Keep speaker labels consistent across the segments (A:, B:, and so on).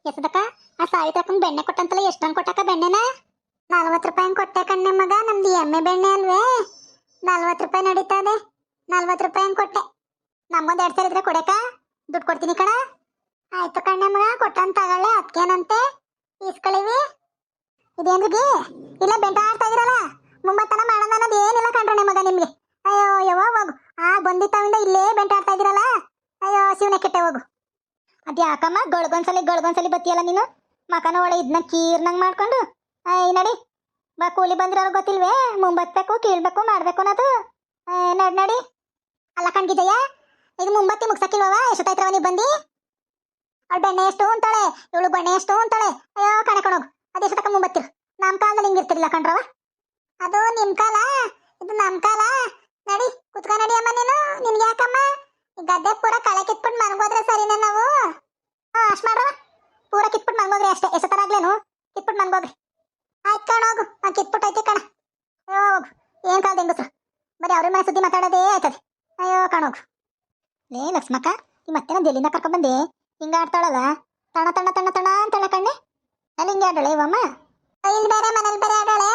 A: ಎಸದಕ್ಕ ಆ ಸಾವಿತ್ರಕ್ಕಂಗ್ ಬೆಣ್ಣೆ ಕೊಟ್ಟಂತಲ್ಲ ಎಷ್ಟಂಗ್ ಕೊಟ್ಟಕ್ಕ ಬೆಣ್ಣೆನ 40 ರೂಪಾಯಿ ಕೊಟ್ಟೆ ಕಣ್ಣೆ ಮಗ. ನಮ್ದು ಎಮ್ಮೆ ಬೆಣ್ಣೆ ಅಲ್ವೇ 40 ರೂಪಾಯಿ ನಡೀತದೆ. 40 ರೂಪಾಯಿ ಕೊಟ್ಟೆ. ನಮ್ಗೊಂದು 2 ಸಾವಿರ ಇದ್ರೆ ಕೊಡಕ ದುಡ್ಡು ಕೊಡ್ತೀನಿ ಕಣ. ಆಯ್ತು ಕಣ್ಣೆ ಮಗ ಕೊಟ್ಟಂತ ತಗೊಳ್ಳೆ. ಅದಕ್ಕೇನಂತೆ ಈಸ್ಕಳಿವಿ. ಇದೇನ್ರಿಗೆ ಇಲ್ಲ ಬೆಂಟ ಆಡ್ತಾ ಇದ್ರಲ್ಲ ಮುಂಬತ್ತನ ಮಾಡೋಣ ಅನ್ನೋದು ಏನಿಲ್ಲ ಕಣ್ರೆ ಮಗ ನಿಮ್ಗೆ. ಅಯ್ಯೋ ಯವ್ವ ಹೋಗು. ಬಂದಿತ್ತಾವಿಂದ ಇಲ್ಲೇ ಬೆಂಟ ಆಡ್ತಾ ಇದ್ದೀರಲ್ಲ. ಅಯ್ಯೋ ಶಿವನ ಕೆಟ್ಟೆ ಹೋಗು. ಅದು ಯಾಕಮ್ಮ ಗಳಿಗೊಂದ್ಸಲಿ ಬತ್ತಿಯಲ್ಲ ನೀನು. ಮಕನ ಒಳ್ಳೆ ಇದನ್ನ ಕೀರ್ನಂಗೆ ಮಾಡ್ಕೊಂಡು ನಡಿ ಬಾ. ಕೂಲಿ ಬಂದಿರೋರು ಗೊತ್ತಿಲ್ವೇ ಮುಂಬತ್ಬೇಕು ಕೀಳ್ಬೇಕು ಮಾಡ್ಬೇಕು ಅನ್ನೋದು. ನಡಿ. ಅಲ್ಲ ಕಣ್ಗಿದಯ್ಯ ಇದು ಮುಂಬತ್ತಿ ಮುಗ್ಸಕ್ಕಿಲ್ವವ? ಎಷ್ಟೊತ್ತಾಯ್ತವ ನೀವು ಬಂದು? ಅವಳು ಬೆಣ್ಣೆ ಎಷ್ಟು ಅಂತಾಳೆ, ಇವಳು ಬೆಣ್ಣೆ ಎಷ್ಟು ಅಂತಾಳೆ. ಅಯ್ಯೋ ಕಣಕೊಂಡೋಗು. ಅದು ಎಷ್ಟೊತ್ತಕ್ಕ ಮುಂಬತ್ತಿರು. ನಮ್ಮ ಕಾಲದಲ್ಲಿ ಹಿಂಗಿರ್ತಿರ್ಲಿಲ್ಲ ಕಣ್ರವ. ಅದು ನಿಮ್ಮ ಕಾಲ, ಇದು ನಮ್ಮ ಕಾಲ. ನಡಿ ಕುತ್ಕ ನಡಿ ಅಮ್ಮ ನೀನು. ನಿನ್ಗೆ ಯಾಕಮ್ಮ ಗದ್ದೆ ಪೂರ ಕಳೆ ಕಿತ್ಬಿಟ್ಟು ಮನ್ಗೋದ್ರೆ ಸರಿನಾ ನಾವು? ಅಷ್ಟು ಮಾಡ್ರವ. ಪೂರ ಕಿತ್ಬಿಟ್ಟು ಮನ್ಗೋದ್ರಿ ಅಷ್ಟೇ. ಎಷ್ಟೊತ್ತರ ಆಗ್ಲೇನು ಕಿತ್ಬಿಟ್ಟು ಮನ್ಗೋದ್ರಿ. ಆಯ್ತು ಕಣ ಹೋಗು. ನಾನು ಕಿತ್ಬಿಟ್ಟು ಐತೆ ಕಣ. ಅಯ್ಯೋ ಹೋಗು. ಏನು ಕಾಲದ ಹೆಂಗಸರು ಬರೀ ಅವ್ರ ಮನೆ ಸುದ್ದಿ ಮಾತಾಡೋದೇ ಆಯ್ತದೆ. ಅಯ್ಯೋ ಕಣೋಗು. ಲೇ ಲಕ್ಷ್ಮಕ್ಕ ಈ ಮತ್ತೆ ನಾನು ಎಲ್ಲಿಂದ ಕರ್ಕೊಂಡ್ಬಂದೆ? ಹಿಂಗ ಆಡ್ತಾಳಲ್ಲ ತಣ ತಣ ತಣ ತಣ ಅಂತಳ ಕಣ್ಣೆ. ಅಲ್ಲಿ ಹಿಂಗೆ ಆಡಳೆ ಇವಮ್ಮ. ಇಲ್ಲಿ ಬೇರೆ ಮನೇಲಿ ಬೇರೆ ಆಡಳೆ.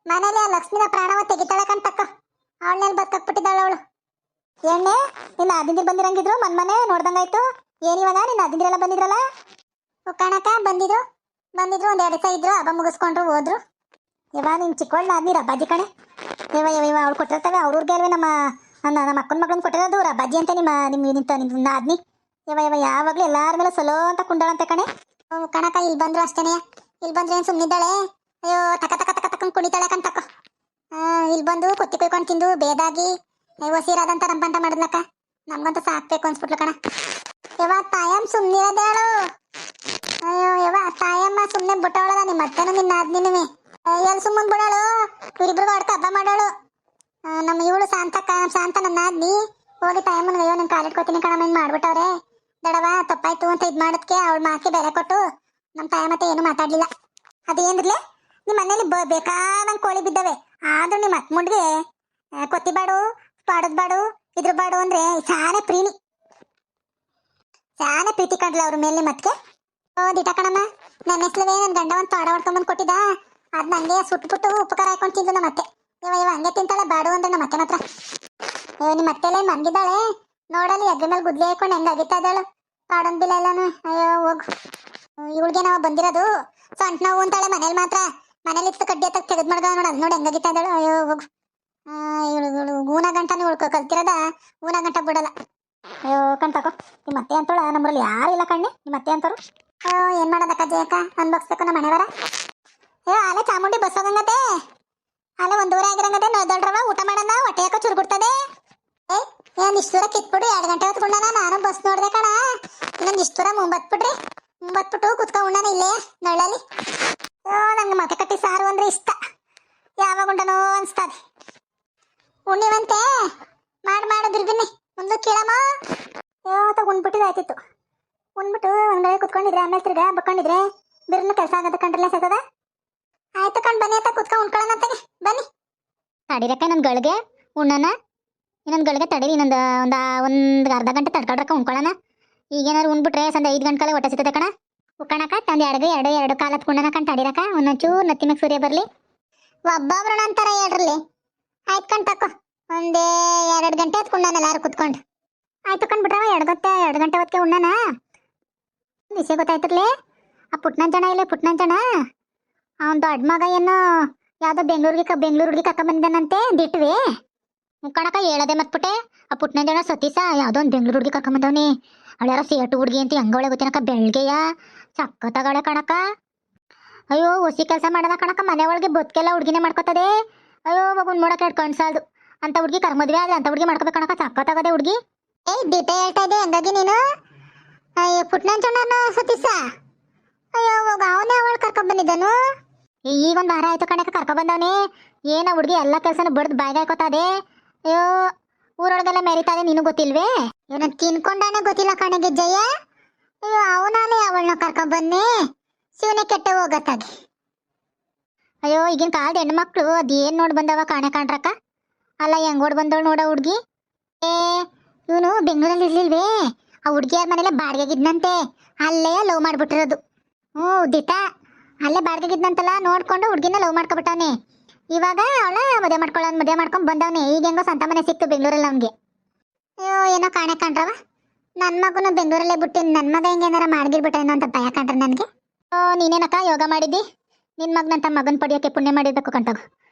A: ಮನೇಲಿ ಆ ಲಕ್ಷ್ಮಿನ ಪ್ರಾಣವ ತೆಗಿತಾಳೆ ಕಣ್ತಕ್ಕ. ಅವಳನ್ನೆಲ್ಲಿ ಬದುಕಾಕ್ಬಿಟ್ಟಿದ್ದಾಳೆ ಅವಳು. ಎಣ್ಣೆ ನಿನ್ನ ಅದಿಂದಿರು ಬಂದಿರಂಗಿದ್ರು ಮನೆ ನೋಡ್ದಂಗಾಯ್ತು. ಏನಿವಾಗ ನಿನ್ನ ಅದಿಂದಿರೆಲ್ಲ ಬಂದಿದ್ರಲ್ಲ? ಕಣಕ ಬಂದಿದ್ರು 1 ದಿವಸ ಇದ್ರು. ಹಬ್ಬ ಮುಗಿಸ್ಕೊಂಡ್ರು ಹೋದ್ರು. ಇವ ನಿನ್ ಚಿಕ್ಕವಳನ್ನ ಆದ್ನಿ ರಬ್ಬಾಜಿ ಕಣೆ. ಇವ ಅವ್ಳು ಕೊಟ್ಟಿರ್ತವೆ ಅವ್ರವ್ರಿಗೆ ಅಲ್ವೇ ನಮ್ಮ ಅಕ್ಕನ ಮಗಳನ್ನ ಕೊಟ್ಟಿರೋದು ರಬ್ಬಾಜಿ ಅಂತ ನಿಮ್ಮ ಆದ್ನಿ. ಇವ ಯಾವಾಗಲೂ ಎಲ್ಲಾರ ಮೇಲೆ ಸೊಲೋ ಅಂತ ಕುಂಡಾಳಂತೆ ಕಣೆ. ಕಣಕ ಇಲ್ಲಿ ಬಂದ್ರು ಅಷ್ಟೇನೆ. ಇಲ್ಲಿ ಬಂದ್ರೆ ಏನು ಸುಮ್ಮನಿದ್ದಾಳೆ. ಅಯ್ಯೋ ತಕ ತಕ ತಕ ತಕ್ಕಂಗೆ ಕುಣಿತಾಳೆ ಕಣ್ತಕ್ಕ. ಇಲ್ಲಿ ಬಂದು ಕೊತ್ತಿ ಕೊಯ್ಕೊಂಡು ತಿಂದು ಬೇದಾಗಿ ಹೊಸೀರಾದಂತ ರಂಪಂಟ ಮಾಡಿದ್ಲಕ್ಕ. ನಮ್ಗಂತೂ ಸಾಕ್ಬೇಕು ಅನ್ಸ್ಬಿಟ್ಲು ಕಣ. ಯವ ತಾಯಮ್ಮ ಸುಮ್ಮನಿರೋದೇಳು. ಅಯ್ಯೋ ಯವ ತಾಯಮ್ಮ ಸುಮ್ಮನೆ ಬಿಟ್ಟವಳದ. ನಿಮ್ಮ ಅತ್ತೆನೂ ನಿನ್ನ ಆದ್ನಿನುವೆ ಎಲ್ಲಿ ಸುಮ್ಮನೆ ಬಿಡೋಳು. ಇವರಿಬ್ರಿಗೂ ಅಡ್ಕ ಹಬ್ಬ ಮಾಡೋಳು. ನಮ್ಮ ಇವಳು ಶಾಂತ ನನ್ನ ಆದ್ನಿ ಹೋಗಿ ತಾಯಮ್ಮನ ಅಯ್ಯೋ ನಾನು ಕಾಲಿಟ್ಕೋತೀನಿ ಕಣ ಹಿಂಗೆ ಮಾಡ್ಬಿಟ್ಟವ್ರೆ ದಡವ ತಪ್ಪಾಯ್ತು ಅಂತ ಇದು ಮಾಡೋದಕ್ಕೆ ಅವಳ ಮಾತಿಗೆ ಬೆಲೆ ಕೊಟ್ಟು ನಮ್ಮ ತಾಯಮ್ಮತ್ತೆ ಏನು ಮಾತಾಡ್ಲಿಲ್ಲ. ಅದೇನಿರ್ಲಿ ನಿಮ್ಮ ಮನೇಲಿ ಬೇಕಾದಂಗೆ ಕೋಳಿ ಬಿದ್ದವೆ. ಆದ್ರೂ ನಿಮ್ಮ ಅತ್ತ ಮುಂಡ್ಗೆ ಕೊತ್ತಿ ಬಾಡು ಪಾಡದ್ ಬಾಡು ಇದ್ರ ಬಾಡು ಅಂದ್ರೆ ಸಾನೆ ಪ್ರೀತಿ ಕಂಡ್ಲ ಅವ್ರ ಮೇಲೆ. ಮತ್ತೆ ದಿಟ ಕಣಮ್ಮ ನನ್ನ ಹೆಸ್ಲವೇ ನನ್ನ ಗಂಡ ಒಂದು ಪಾಡ ಹೊಡ್ಕೊಂಬಂದು ಕೊಟ್ಟಿದ್ದ. ಅದ್ ನಂಗೆ ಸುಟ್ಬಿಟ್ಟು ಉಪ್ಪು ಖಾರ ಹಾಕೊಂಡು ತಿಂದು ನಮ್ಮ ಅತ್ತೆ. ಇವ ಹಂಗೆ ತಿಂತಾಳೆ ಬಾಡು ಅಂದ್ರೆ ನಮ್ಮ ಅತ್ತೆ ಮಾತ್ರ. ನಿಮ್ಮ ಅತ್ತೆಲ್ಲ ಮನ್ಗಿದ್ದಾಳೆ ನೋಡಲಿ ಎದ್ರ ಮೇಲೆ ಗುದ್ಲಿ ಹಾಕೊಂಡು ಹೆಂಗ ಅಗಿತಾ ಇದ್ದಾಳು ಪಾಡೊಂದ್ ಬಿಲ್ಲ ಎಲ್ಲಾನು. ಅಯ್ಯೋ ಹೋಗು. ಇವಳಿಗೆ ನಾವು ಬಂದಿರೋದು ಸೊಂಟ ನೋವು ಅಂತಾಳೆ. ಮನೇಲಿ ಮಾತ್ರ ಮನೇಲಿ ಇತ್ತು ಕಡ್ಡಿ ಹತ್ತ ತೆಗೆದ್ ಮಾಡ್ದ ನೋಡ ಅದ್ ನೋಡಿ ಹೆಂಗಾಗಿತಾ ಇದ್ದಾಳು. ಅಯ್ಯೋ ಹೋಗು. ಇವಳು ಊನ ಗಂಟನೂ ಕಲ್ತಿರೋದ ಊನ ಗಂಟ ಬಿಡಲ್ಲ. ಅಯ್ಯೋ ಕಣ್ತಕೋ ನಿಮ್ಮ ಅತ್ತೆ ಅಂತೋಳ ನಮ್ಮಲ್ಲಿ ಯಾರು ಇಲ್ಲ ಕಣ್ಣೆ. ನಿಮ್ಮ ಅತ್ತೆ ಅಂತವ್ರು ಅಯ್ಯೋ ಏನ್ ಮಾಡೋದಕ್ಕ ಜಯಕ್ಕ ಅನ್ಬಕ್ಸ್ಬೇಕು ನಮ್ಮ ಮನೆಯವರ. ಅಯ್ಯೋ ಆಲೆ ಚಾಮುಂಡಿ ಬಸ್ ಹೋಗಂಗತೆ. ಅಲ್ಲ 1 ದೂರ ಆಗಿರಂಗದೆ ನೋದೊಳ್ರವ ಊಟ ಮಾಡೋಣ ಹೊಟ್ಟೆ ಯಾಕೋ ಚುರುಗುಡ್ತದೆ. ಏನ್ ಇಷ್ಟು ದೂರ ಕಿತ್ಬಿಡು 2 ಗಂಟೆ ಹೊತ್ಕೊಂಡಾನ. ನಾನು ಬಸ್ ನೋಡ್ದೆ ಕಣ. ಇನ್ನೊಂದು ಇಷ್ಟು ದೂರ ಮುಂಬತ್ಬಿಟ್ಟು ಕುತ್ಕೊಂಡ್ ಉಣ್ಣಾನ ಇಲ್ಲೇ ನಳ್ಳಲ್ಲಿ. ನಂಗೆ ಮೊಟ್ಟೆ ಕಟ್ಟಿ ಸಾರು ಅಂದ್ರೆ ಇಷ್ಟ. ಯಾವಾಗ ಉಂಡನೋ ಅನ್ಸ್ತದೆ. ಉಣ್ಣಿವಂತೆ ಮಾಡು ಬಿರ್ಬಿನ್ನಿ ಮುಂದೆ ಕೀಳಮ್ಮ. ಉಣ್ಬಿಟ್ಟಿದ್ದು ಆಯ್ತಿತ್ತು. ಉಣ್ಬಿಟ್ಟು ಒಂದ್ಗಡೆ ಕುತ್ಕೊಂಡಿದ್ರೆ ಆಮೇಲೆ ತಿರ್ಗಾ ಬಕ್ಕೊಂಡಿದ್ರೆ ಬಿರ್ನ ಕೆಲಸ ಆಗದ ಕಂಡ್ರಲ್ಲ ಸತದ. ಆಯ್ತು ಕಣ್ ಬನ್ನಿ ಅಂತ ಕುತ್ಕೊಂಡು ಉಣ್ಕೊಳ್ಳೋಣ ಅಂತಾನೆ ಬನ್ನಿ. ತಡಿರಕ್ಕ ಇನ್ನೊಂದು ಗಳಿಗೆ ಉಣ್ಣನ. ಇನ್ನೊಂದು ಗಳಿಗೆ ತಡೀರಿ. ಒಂದು ಅರ್ಧ ಗಂಟೆ ತಡ್ಕೊಳ್ರಕ್ಕ ಉಣ್ಕೊಳ್ಳೋಣ. ಈಗೇನಾದ್ರು ಉಣ್ಬಿಟ್ರೆ ಸಂಜೆ 5 ಗಂಟೆ ಹೊಟ್ಟೆ ಸಿಗ್ತದೆ ಕಣ. ಉಕ್ಕಣಕ್ಕ ತಂದು ಎರಡು ಕಾಲ ಹತ್ಕೊಂಡನ ಕಣ್ ತಡೀರಕ್ಕ. ಒಂದೊಂಚೂರು ನತ್ತಿ ಮ್ಯಾಗ ಸೂರ್ಯ ಬರ್ಲಿ. ಒಬ್ಬೊಬ್ರು ಅಂತಾರ ಹೇಳ್ರಲಿ. ಆಯ್ತು ಕಣ್ ತಕೋ. 2 ಗಂಟೆ ಹತ್ಕೊಂಡಾನ ಎಲ್ಲಾರು ಕುತ್ಕೊಂಡು. ಆಯ್ತು ಕಂಡ್ಬಿಟ್ರವ 2 ಗಂಟೆ ಹೊತ್ತಿಗೆ ಉಣ್ಣನ. ವಿಷಯ ಗೊತ್ತಾಯ್ತಿರ್ಲಿ. ಆ ಪುಟ್ನಂಜಣ ಇಲ್ಲ ಪುಟ್ನಂಜಣ ಅವನ ದೊಡ್ಡ ಮಗ ಏನೋ ಯಾವ್ದೋ ಬೆಂಗಳೂರು ಹುಡುಗಿ ಕರ್ಕೊಂಬಂದಿದ್ದಾನಂತೆ ದಿಟ್ವಿ. ಕಣಕ ಹೇಳದೆ ಮತ್ಬಿಟ್ಟೆ. ಆ ಪುಟ್ನಂಜಣ ಸತೀಶ ಯಾವ್ದೋ ಒಂದು ಬೆಂಗಳೂರು ಹುಡುಗಿ ಕರ್ಕೊಂಬಂದವನಿ. ಅವಳ್ಯಾರೋ ಸೇಟು ಹುಡುಗಿ ಅಂತ ಹೆಂಗವಳೆ ಗೊತ್ತಿನಕ ಬೆಳ್ಗೆಯ ಸಕ್ಕತ್ತಾಗಳೆ ಕಣಕ. ಅಯ್ಯೋ ಹೊಸಿ ಕೆಲಸ ಮಾಡೋದ ಕಣಕ. ಮನೆ ಒಳಗೆ ಬದುಕೆಲ್ಲ ಹುಡುಗಿನೇ ಮಾಡ್ಕೊತದೆ. ಅಯ್ಯೋ ಮಗುನ್ ನೋಡಕ್ಕೆ ಕಣ್ಸಾಲ್ದು ಅಂತ ಹುಡುಗಿ ಮದುವೆ ಆದ್ರೆ ಅಂತ ಹುಡುಗಿ ಮಾಡ್ಕೋಬೇಕು ಕಣಕ. ಸಕ್ಕತ್ತಾಗದೆ ಹುಡುಗಿ. ದಿಟ ಹೇಳ್ತಾ ಇದ್ದೆ ಹಂಗಾಗಿ ನೀನು. ಅಯ್ಯೋ ಪುಟ್ನಂಜಣ್ಣ ಸತೀಶ ಅಯ್ಯೋ ಅವನೇ ಅವಳು ಕರ್ಕೊಂಡ್ಬಂದಿದ್ದನು. ಈಗೊಂದು ವಾರ ಆಯ್ತು ಕಣಕ ಕರ್ಕೊಂಡ್ಬಂದವನೇ. ಏನ ಹುಡುಗಿ ಎಲ್ಲ ಕೆಲಸನೂ ಬಡ್ದು ಬಾಯಿಗೆ ಹಾಕೋತಾದೆ. ಅಯ್ಯೋ ಊರೊಳಗೆಲ್ಲ ಮೆರಿತಾದೆ. ನೀನು ಗೊತ್ತಿಲ್ವೇ? ಇವನ ತಿನ್ಕೊಂಡಾನೆ ಗೊತ್ತಿಲ್ಲ ಕಣಗೆ ಜಯ. ಅಯ್ಯೋ ಅವನಾಲೆ ಅವಳನ್ನ ಕರ್ಕೊಂಡ್ಬನ್ನಿ ಶಿವನೇ ಕೆಟ್ಟೆ ಹೋಗತ್ತಾಗಿ. ಅಯ್ಯೋ ಈಗಿನ ಕಾಲದ ಹೆಣ್ಮಕ್ಳು ಅದೇನ್ ನೋಡಿ ಬಂದವ ಕಾಣ್ರಕ್ಕ. ಅಲ್ಲ ಹೆಂಗ್ ಓಡ್ ಬಂದವಳು ನೋಡ ಹುಡುಗಿ. ಇವನು ಬೆಂಗಳೂರಲ್ಲಿ ಇರ್ಲಿಲ್ವೇ? ಆ ಹುಡುಗಿಯಾರ ಮನೇಲೆ ಬಾಡಿಗೆಗಿದ್ನಂತೆ. ಅಲ್ಲೇ ಲವ್ ಮಾಡ್ಬಿಟ್ಟಿರೋದು. ಹ್ಞೂ ದಿಟ ಅಲ್ಲೇ ಬಾಡ್ಗಿದ್ನಂತಲ್ಲ ನೋಡ್ಕೊಂಡು ಹುಡ್ಗಿನ ಲವ್ ಮಾಡ್ಕೊಬಿಟ್ಟವನೆ. ಇವಾಗ ಅವಳ ಮದುವೆ ಮಾಡ್ಕೊಂಡ್ ಬಂದವನೆ. ಈಗ ಹೆಂಗೋ ಸ್ವಂತ ಮನೆ ಸಿಕ್ತು ಬೆಂಗಳೂರಲ್ಲಿ ಅವ್ನಿಗೆ. ಅಯ್ಯೋ ಏನೋ ಕಾಣೆ ಕಂಡ್ರವ. ನನ್ನ ಮಗನು ಬೆಂಗಳೂರಲ್ಲೇ ಬಿಟ್ಟು ನನ್ನ ಮಗ ಹೆಂಗೇನಾರ ಮಾಡ್ಗಿರ್ಬಿಟ್ಟೇನೋ ಅಂತ ಭಯ ಕಂಡ್ರೆ ನನಗೆ. ಓ ನೀನೇನಕ್ಕ ಯೋಗ ಮಾಡಿದ್ದಿ? ನಿನ್ನ ಮಗನಂತ ಮಗನ ಪಡಿಯೋಕೆ ಪುಣ್ಯ ಮಾಡಿರ್ಬೇಕು ಕಂಟಾಗ.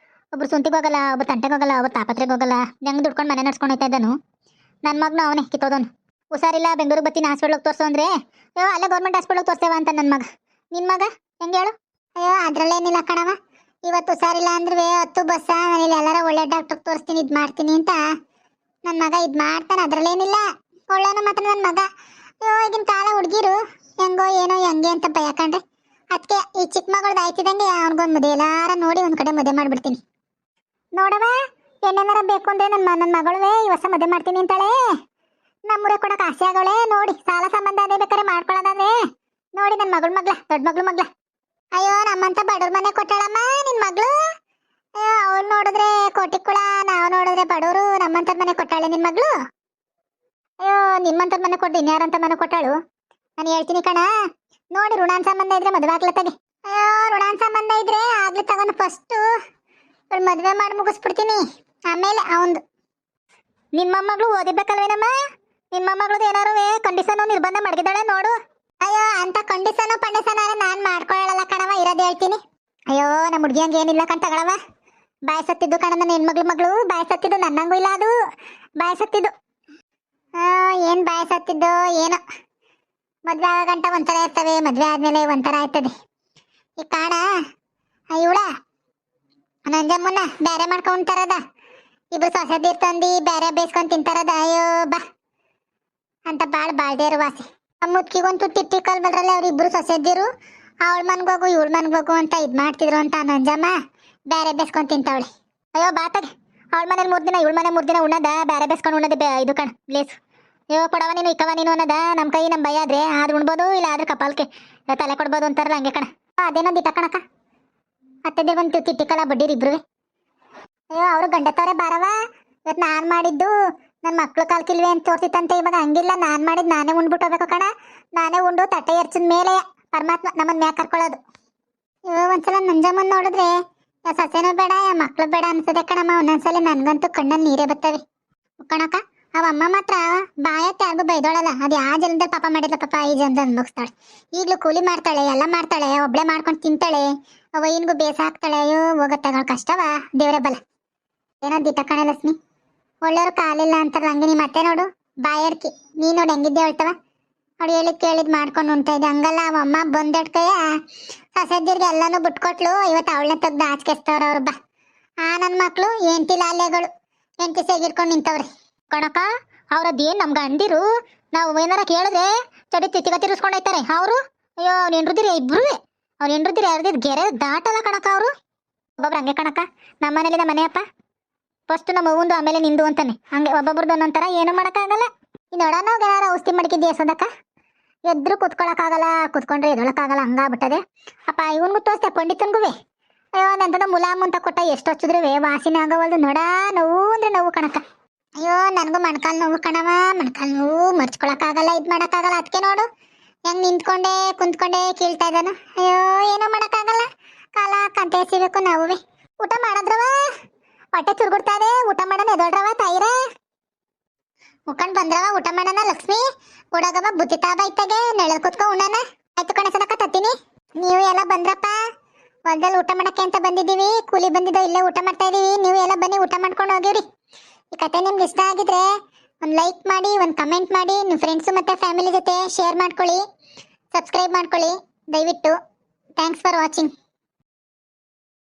A: ಒಬ್ರು ಸುಂತಿಗೆ ಹೋಗಲ್ಲ, ಒಬ್ರು ತಂಟೆಗೆ ಹೋಗಲ್ಲ, ಒಬ್ರು ತಾಪತ್ರೆಗೆ ಹೋಗಲ್ಲ, ಹೆಂಗೆ ದುಡ್ಕೊಂಡು ಮನೆ ನಡ್ಸ್ಕೊಂಡು ಹೋಗ್ತಾ ಇದ್ದಾನು. ನನ್ನ ಮಗನು ಅವನೇ ಕಿತ್ತೋದನು. ಹುಷಾರಿಲ್ಲ ಬೆಂಗಳೂರಿಗೆ ಬರ್ತೀನಿ ಹಾಸ್ಪಿಟ್ಲಿಗೆ ತೋರಿಸು ಅಂದರೆ ಅಯ್ಯೋ ಅಲ್ಲೇ ಗೌರ್ಮೆಂಟ್ ಹಾಸ್ಪಿಟ್ಲಿಗೆ ತೋರಿಸ್ತೇವ ಅಂತ ನನ್ನ ಮಗ. ನಿನ್ನ ಮಗ ಹೆಂಗೆ ಹೇಳು? ಅಯ್ಯೋ ಅದ್ರಲ್ಲೇನಿಲ್ಲ ಕಣವ. ಇವತ್ತು ಹುಷಾರಿಲ್ಲ ಅಂದ್ರೆ 10 ಬಸ್ಸ ನಾನು ಇಲ್ಲಿ ಎಲ್ಲಾರ ಒಳ್ಳೆ ಡಾಕ್ಟರ್ ತೋರಿಸ್ತೀನಿ ಇದು ಮಾಡ್ತೀನಿ ಅಂತ ನನ್ನ ಮಗ ಇದು ಮಾಡ್ತಾನೆ. ಅದ್ರಲ್ಲೇನಿಲ್ಲ, ಒಳ್ಳೆನು ಮಾತ್ರ ನನ್ನ ಮಗ. ಅಯ್ಯೋ ಈಗಿನ ಕಾಲ ಹುಡುಗಿರು ಹೆಂಗೋ ಏನೋ ಹೆಂಗೆ ಅಂತ ಭಯ ಕಂಡ್ರೆ ಅದಕ್ಕೆ ಈ ಚಿಕ್ಕ ಮಗಳದ್ದು ಆಯ್ತಿದಂಗೆ ಅವ್ನಿಗೊಂದು ಮದುವೆ ಎಲ್ಲಾರ ನೋಡಿ ಒಂದು ಕಡೆ ಮದುವೆ ಮಾಡ್ಬಿಡ್ತೀನಿ. ನೋಡವ ಏನೇನಾರ ಬೇಕು ಅಂದ್ರೆ ನನ್ನ ಮಗಳೇ ಈ ಹೊಸ ಮದುವೆ ಮಾಡ್ತೀನಿ ಅಂತಾಳೆ. ನಮ್ಮೂರೇ ಕೊಡಕ್ಕೆ ಆಸೆ ಆಗೋಳೆ ನೋಡಿ. ಸಾಲ ಸಂಬಂಧ ಅದೇ ಬೇಕಾರೆ ಮಾಡ್ಕೊಳ್ಳೋದಾದ್ರೆ ನೋಡಿ ನನ್ನ ಮಗಳ ದೊಡ್ಡ ಮಗ್ಳ. ಅಯ್ಯೋ ನಮ್ಮಂತ ಬಡವ್ರ ಮನೆ ಕೊಟ್ಟಾಳಮ್ಮ ನಿನ್ ಮಗಳು. ಅಯ್ಯೋ ಅವ್ರು ನೋಡಿದ್ರೆ ಕೋಟಿಕ್ಕುಳ, ನಾವು ನೋಡಿದ್ರೆ ಬಡವರು. ನಮ್ಮಂತ ಮನೆ ಕೊಟ್ಟಾಳೆ ನಿನ್ ಮಗಳು. ಅಯ್ಯೋ ನಿಮ್ಮಂತ ಮನೆ ಕೊಟ್ಟು ಇನ್ಯಾರಂತ ಮನೆ ಕೊಟ್ಟಾಳು. ನಾನು ಹೇಳ್ತೀನಿ ಕಣ ನೋಡಿ, ಋಣಾನ್ ಸಂಬಂಧ ಇದ್ರೆ ಮದುವೆ ಆಗ್ಲತ್ತಾಗೆ. ಅಯ್ಯೋ ಋಣಾನ್ ಸಂಬಂಧ ಇದ್ರೆ ಆಗ್ಲಿ ತಗೊಂಡು ಫಸ್ಟು ಮದುವೆ ಮಾಡಿ ಮುಗಿಸ್ಬಿಡ್ತೀನಿ, ಆಮೇಲೆ ಅವಂದು. ನಿಮ್ಮ ಮೊಮ್ಮಗಳು ಓದಿಬೇಕಲ್ವೇನಮ್ಮ? ನಿಮ್ಮ ಮೊಮ್ಮಗಳದ್ದು ಏನಾರು ಕಂಡೀಷನ್ ನಿರ್ಬಂಧ ಮಡಗಿದಾಳೆ ನೋಡು. ಅಯ್ಯೋ ಅಂತ ಕಂಡೀಷನ್ ನಾನ್ ಮಾಡ್ಕೊಳ್ಳಲ್ಲ ಕಣವ, ಇರೋದು ಹೇಳ್ತೀನಿ. ಅಯ್ಯೋ ನಮ್ಮ ಹುಡುಗಿ ಹಂಗೆ ಏನಿಲ್ಲ ಕಣ್ ತಗೊಳವ. ಬಾಯ್ ಸತ್ತಿದ್ದು ಕಣ ನನ್ನ ಹೆಣ್ಮಗಳು ಬಾಯ್ ಸತ್ತಿದ್ದು. ನನ್ನಂಗೂ ಇಲ್ಲ ಅದು ಬಾಯ್ ಸತ್ತಿದ್ದು. ಏನ್ ಬಾಯ್ ಸತ್ತಿದ್ದು ಏನೋ. ಮದ್ವೆ ಆಗಂಟ ಒಂಥರ ಇರ್ತವೆ, ಮದ್ವೆ ಆದ್ಮೇಲೆ ಒಂಥರ ಆಯ್ತದೆ. ಈ ಕಾಣ ಇವಳ ನಂಜಮ್ಮನ್ನ ಬೇರೆ ಮಾಡ್ಕೊಂತಾರದ, ಇಬ್ರು ಸೊಸೆದಿರ್ ತಂದಿ ಬೇರೆ ಬೇಯಿಸ್ಕೊಂಡ್ ತಿಂತಾರದ. ಅಯ್ಯೋ ಬಾ ಅಂತ ಬಾಳ್ದೇರು ವಾಸಿ. ಮುದ್ಕಿಗೊಂದು ತಿಟ್ಟಿ ಕಲ್ಬಲ್ರಲ್ಲ ಅವ್ರು ಇಬ್ರು ಸೊಸೆದ್ದಿರು. ಅವಳ ಮನ್ಗೋಗು ಇವಳ ಮನ್ಗೋಗು ಅಂತ ಇದ್ ಮಾಡ್ತಿದ್ರು ಅಂತ ನಂಜಮ್ಮ ಬೇರೆ ಬೇಸ್ಕೊಂಡ್ ತಿಂತಾವಳಿ. ಅಯ್ಯೋ ಬಾತಗೆ ಅವಳ ಮನೇಲಿ 3 ದಿನ ಇವಳ ಮನೆ 3 ದಿನ ಉಣ್ಣದ, ಬೇರೆ ಬೇಸ್ಕೊಂಡು ಉಣ್ಣದ ಇದು ಕಣ ಪ್ಲೇಸ್. ಅಯ್ಯೋ ಕೊಡವ ನೀನು ಇಕ್ಕವ ನೀನು ಅನ್ನೋದ ನಮ್ಮ ಕೈ ನಮ್ಮ ಭಯ ಆದ್ರೆ ಆದ್ರೆ ಉಣ್ಬೋದು, ಇಲ್ಲ ಆದ್ರೆ ಕಪಾಲ್ಕೆ ತಲೆ ಕೊಡ್ಬೋದು ಅಂತಾರಲ್ಲ ಹಂಗೆ ಕಣ. ಅದೇನೋ ದಿಟ ಕಣಕ್ಕ. ಅತ್ತೆದಿರ್ಗೊಂದು ತಿಟ್ಟಿಕಲ್ಲ ಬಡ್ಡಿರಿ ಇಬ್ರು. ಅಯ್ಯೋ ಅವರು ಗಂಡತವ್ರೆ ಬಾರವ. ಇವತ್ತು ನಾನು ಮಾಡಿದ್ದು ನನ್ನ ಮಕ್ಳು ಕಾಲ್ಕಿಲ್ವೆ ಅಂತ ತೋರ್ಸಿತ್ತಂತೆ. ಇವಾಗ ಹಂಗಿಲ್ಲ, ನಾನು ಮಾಡಿದ್ದು ನಾನೇ ಉಂಡ್ಬಿಟ್ಟು ಹೋಗ್ಬೇಕು ಕಣ. ನಾನೇ ಉಂಡು ತಟ್ಟೆ ಎರ್ಚಿದ ಮೇಲೆ ಪರಮಾತ್ಮ ನಮ್ಮನ್ನ ಮ್ಯಾಕ್ ಕರ್ಕೊಳ್ಳೋದು. ಇವಾಗ ಒಂದ್ಸಲ ನಂಜಮ್ಮನ್ ನೋಡಿದ್ರೆ ಸಸ್ಯನೂ ಬೇಡ ಮಕ್ಳು ಬೇಡ ಅನ್ಸದೆ ಕಣಮ್ಮ. ಒಂದೊಂದ್ಸಲ ನನ್ಗಂತೂ ಕಣ್ಣಲ್ಲಿ ನೀರೇ ಬರ್ತವೆ ಕಣಕ್ಕ. ಅವಮ್ಮ ಮಾತ್ರ ಬಾಯತ್ತೆ ಯಾರಿಗೂ ಬೈದೋಳಲ್ಲ. ಅದು ಯಾವ ಜನ್ಮದಲ್ಲಿ ಪಾಪ ಮಾಡಿದ್ಲ ಪಾಪ ಈ ಜನ್ಮದಲ್ಲಿ ಅನ್ಭವಿಸ್ತಾಳೆ. ಈಗಲೂ ಕೂಲಿ ಮಾಡ್ತಾಳೆ, ಎಲ್ಲ ಮಾಡ್ತಾಳೆ, ಒಬ್ಳೆ ಮಾಡ್ಕೊಂಡು ತಿಂತಾಳೆ, ವೈನ್ಗೂ ಬೇಸ ಹಾಕ್ತಾಳೆ. ಅಯ್ಯೋ ಹೋಗತ್ತಾಗಳ ಕಷ್ಟವ ದೇವರೇ ಬಲ. ಏನೋ ದಿಟ್ಟ ಕಣ ಲಕ್ಷ್ಮಿ, ಒಳ್ಳೆಯವ್ರು ಕಾಲಿಲ್ಲ ಅಂತಾರಲ್ಲ ಹಂಗೆ. ನಿಮ್ಮ ಮತ್ತೆ ನೋಡು ಬಾಯಡ್ಕಿ, ನೀ ನೋಡಿ ಹೆಂಗಿದ್ದೆ ಹೇಳ್ತವ. ಅವಳು ಕೇಳಿದ್ ಮಾಡ್ಕೊಂಡು ಉಂಟ ಇದೆ ಹಂಗಲ್ಲ. ಅವಮ್ಮ ಬಂದಡ್ಕಯ್ಯ ಸಸದ್ದಿರ್ಗೆ ಎಲ್ಲಾನು ಬಿಟ್ಕೊಟ್ಲು. ಇವತ್ತು ಅವಳನ್ನ ತೆಗ್ದು ಆಚೆಸ್ತವ್ರ ಅವ್ರು ಬಾ. ನನ್ನ ಮಕ್ಳು ಎಂಟಿ ಲಾಲೆಗಳು ಎಂಟಿ ಸೇಗಿರ್ಕೊಂಡು ನಿಂತವ್ರಿ ಕಣಕ. ಅವ್ರದ್ದೇನು ನಮ್ಗೆ ಅಂದಿರು, ನಾವು ಏನಾರ ಕೇಳಿದ್ರೆ ಚಡಿ ತಿತ್ತಿಗ ತಿರ್ಸ್ಕೊಂಡು ಹೋಯ್ತಾರೆ ಅವರು. ಅಯ್ಯೋ ಅವ್ನು ಹೆಂಡ್ರುದಿರಿ ಇಬ್ರು, ಅವ್ನು ಹೆಂಡ್ರುದಿರಿ ಯಾರ್ದಿದ್ ಗೆರೆ ದಾಟಲ್ಲ ಕಣಕ ಅವರು. ಒಬ್ಬೊಬ್ರು ಹಂಗೆ ಕಣಕ. ನಮ್ಮ ಮನೇಲಿದ ಮನೆಯಪ್ಪ ಫಸ್ಟ್ ನಮ್ಮ ಒಂದು ಆಮೇಲೆ ನಿಂದು ಅಂತಾನೆ, ಹಂಗೆ ಒಬ್ಬೊಬ್ರದ್ದು ಒಂದೊಂಥರ ಏನೂ ಮಾಡೋಕ್ಕಾಗಲ್ಲ. ಇನ್ನು ಒಡನೋಗ ಏನಾರ ಔಷಧಿ ಮಡಿಕಿದ್ದೆ ಎಸೋದಕ್ಕ ಎದ್ರು ಕುತ್ಕೊಳಕ್ಕಾಗಲ್ಲ, ಕುತ್ಕೊಂಡ್ರೆ ಎದೊಳಕ್ಕಾಗಲ್ಲ, ಹಂಗಾಗ್ಬಿಟ್ಟದೆ ಅಪ್ಪ. ಇವನ್ಗೂ ತೋರಿಸ್ತೆ ಪಂಡಿತನ್ಗೂ. ಅಯ್ಯೋ ನಂತದ ಮುಲಾಮು ಅಂತ ಕೊಟ್ಟ ಎಷ್ಟು ಹಚ್ಚಿದ್ರು ವಾಸಿನ ಆಗೋವಲ್ದು. ನೋಡ ನೋವು ಅಂದ್ರೆ ನೋವು ಕಣಕ. ಅಯ್ಯೋ ನನಗೂ ಮೊಣಕಾಲು ನೋವು ಕಣವ, ಮೊಣಕಾಲು ನೋವು ಮರ್ಚ್ಕೊಳಕ್ಕಾಗಲ್ಲ, ಇದು ಮಾಡೋಕ್ಕಾಗಲ್ಲ. ಅದಕ್ಕೆ ನೋಡು ಹೆಂಗ್ ನಿಂತ್ಕೊಂಡೆ ಕುಂತ್ಕೊಂಡೆ ಕೀಳ್ತಾ ಇದ್ದಾನು. ಅಯ್ಯೋ ಏನೋ ಮಾಡೋಕ್ಕಾಗಲ್ಲ, ಕಾಲ ಕಂತೆ ಸಿಗಬೇಕು ನಾವುವೆ. ಊಟ ಮಾಡಿದ್ರವ ಹೊಟ್ಟೆ ಚುರುಗುಡ್ತಾ ಇದೆ, ಊಟ ಮಾಡೋಣ ಎದೊಳ್ರವ ತಾಯಿರ. ಮುಖಂಡ್ ಬಂದ್ರವ ಊಟ ಮಾಡೋಣ ಲಕ್ಷ್ಮಿ. ಓಡಾಗವ ಬುದ್ಧಿ ತಾಬ ಇತ್ತಾಗೆ ನೆಳಲ್ ಕುತ್ಕೊ ಉಣ್ಣನ. ಆಯ್ತು ಕಣ ಸದಕ ತತ್ತೀನಿ. ನೀವು ಎಲ್ಲ ಬಂದ್ರಪ್ಪ, ಹೊಲ್ದಲ್ಲಿ ಊಟ ಮಾಡಕ್ಕೆ ಅಂತ ಬಂದಿದ್ದೀವಿ. ಕೂಲಿ ಬಂದಿದ್ದೋ ಇಲ್ಲೇ ಊಟ ಮಾಡ್ತಾ ಇದೀವಿ. ನೀವು ಎಲ್ಲ ಬನ್ನಿ ಊಟ ಮಾಡ್ಕೊಂಡು ಹೋಗಿವ್ರಿ. ಈ ಕತೆ ನಿಮ್ಗೆ ಇಷ್ಟ ಆಗಿದ್ರೆ ಒಂದು ಲೈಕ್ ಮಾಡಿ, ಒಂದು ಕಮೆಂಟ್ ಮಾಡಿ, ನಿಮ್ಮ ಫ್ರೆಂಡ್ಸು ಮತ್ತು ಫ್ಯಾಮಿಲಿ ಜೊತೆ ಶೇರ್ ಮಾಡ್ಕೊಳ್ಳಿ, ಸಬ್ಸ್ಕ್ರೈಬ್ ಮಾಡ್ಕೊಳ್ಳಿ ದಯವಿಟ್ಟು. Thanks for watching.